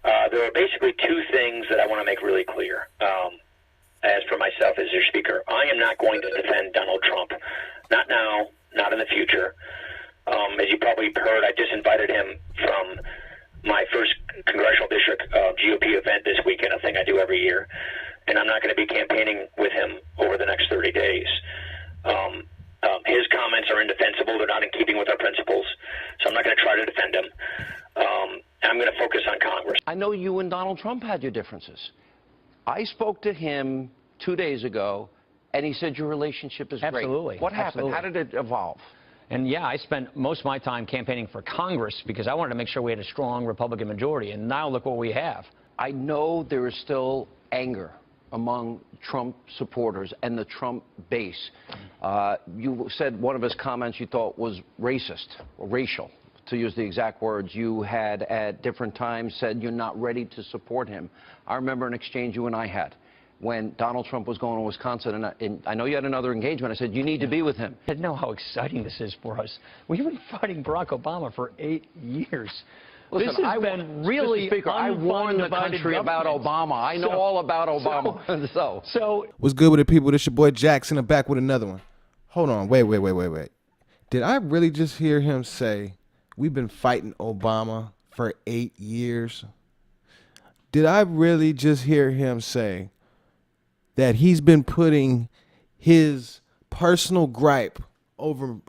There are basically two things that I want to make really clear. As for myself as your speaker, I am not going to defend Donald Trump. Not now, not in the future. As you probably heard, I disinvited him from my first congressional district GOP event this weekend, a thing I do every year. And I'm not going to be campaigning with him over the next 30 days. His comments are indefensible. They're not in keeping with our principles. So I'm not going to try to defend him. I'm going to focus on Congress. I know you and Donald Trump had your differences. I spoke to him 2 days ago, and he said your relationship is great. Absolutely. What happened? Absolutely. How did it evolve? And yeah, I spent most of my time campaigning for Congress because I wanted to make sure we had a strong Republican majority. And now look what we have. I know there is still anger among Trump supporters and the Trump base. You said one of his comments you thought was racist or racial, to use the exact words. You had at different times said you're not ready to support him. I remember an exchange you and I had when Donald Trump was going to Wisconsin, and I know you had another engagement. I said, you need to be with him. I know how exciting this is for us. We've been fighting Barack Obama for 8 years. Listen, this has been really Mr. Speaker, I warned the country about Obama. I know all about Obama. So What's good with the people? This your boy Jackson. I'm back with another one. Hold on. Wait. Did I really just hear him say we've been fighting Obama for 8 years? Did I really just hear him say that he's been putting his personal gripe over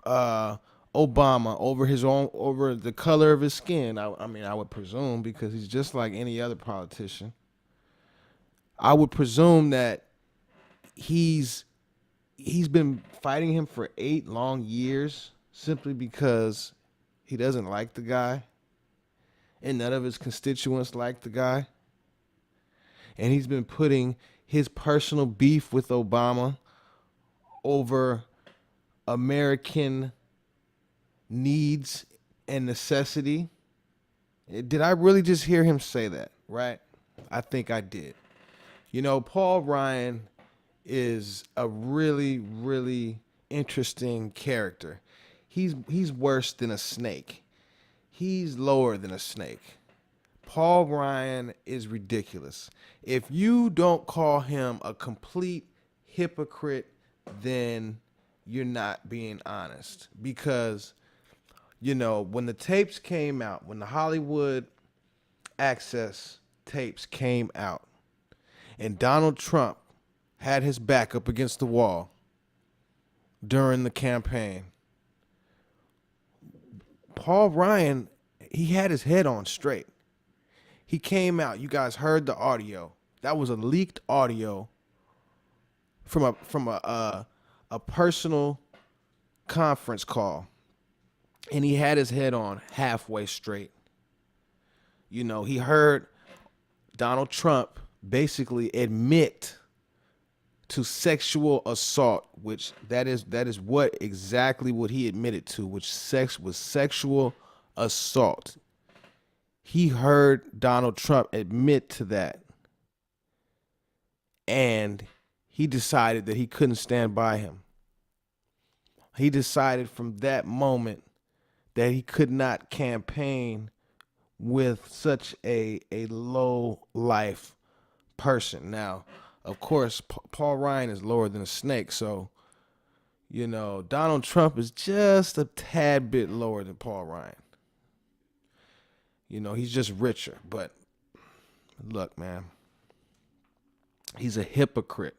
Obama, over the color of his skin? I mean, I would presume, because he's just like any other politician. I would presume that he's been fighting him for 8 long years simply because he doesn't like the guy, and none of his constituents like the guy. And he's been putting his personal beef with Obama over American needs and necessity. Did I really just hear him say that, right? I think I did. You know, Paul Ryan is a really, really interesting character. He's worse than a snake. He's lower than a snake. Paul Ryan is ridiculous. If you don't call him a complete hypocrite, then you're not being honest. Because, you know, when the tapes came out, when the Hollywood Access tapes came out, and Donald Trump had his back up against the wall during the campaign, Paul Ryan, he had his head on straight. He came out. You guys heard the audio. That was a leaked audio from a personal conference call, and he had his head on halfway straight. You know, he heard Donald Trump basically admit to sexual assault, which that is what exactly what he admitted to, which was sexual assault. He heard Donald Trump admit to that, and he decided that he couldn't stand by him. He decided from that moment that he could not campaign with such a low life person. Now, of course, Paul Ryan is lower than a snake, so, you know, Donald Trump is just a tad bit lower than Paul Ryan. You know, he's just richer. But look, man, he's a hypocrite.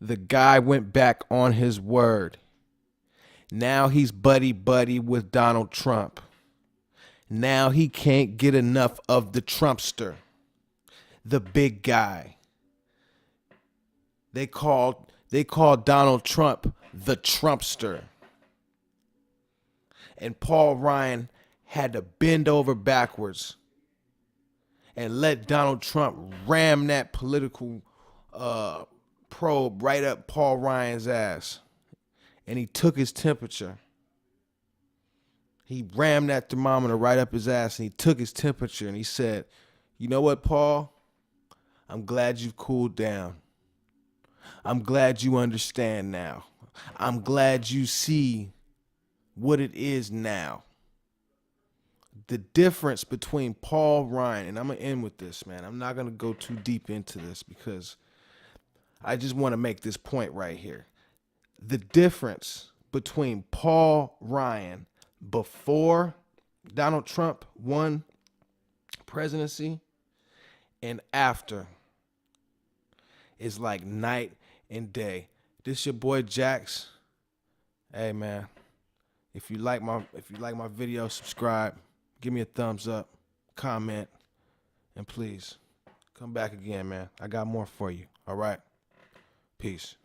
The guy went back on his word. Now he's buddy-buddy with Donald Trump. Now he can't get enough of the Trumpster, the big guy. They called Donald Trump the Trumpster. And Paul Ryan had to bend over backwards and let Donald Trump ram that political probe right up Paul Ryan's ass. And he took his temperature. He rammed that thermometer right up his ass, and he took his temperature, and he said, you know what, Paul? I'm glad you've cooled down. I'm glad you understand now. I'm glad you see what it is now. the difference between Paul Ryan, and I'm going to end with this, man. I'm not going to go too deep into this because I just want to make this point right here. The difference between Paul Ryan before Donald Trump won presidency and after is like night and day. This your boy Jax. Hey man, if you like my video, subscribe, give me a thumbs up, comment, and please come back again, man. I got more for you. All right, peace.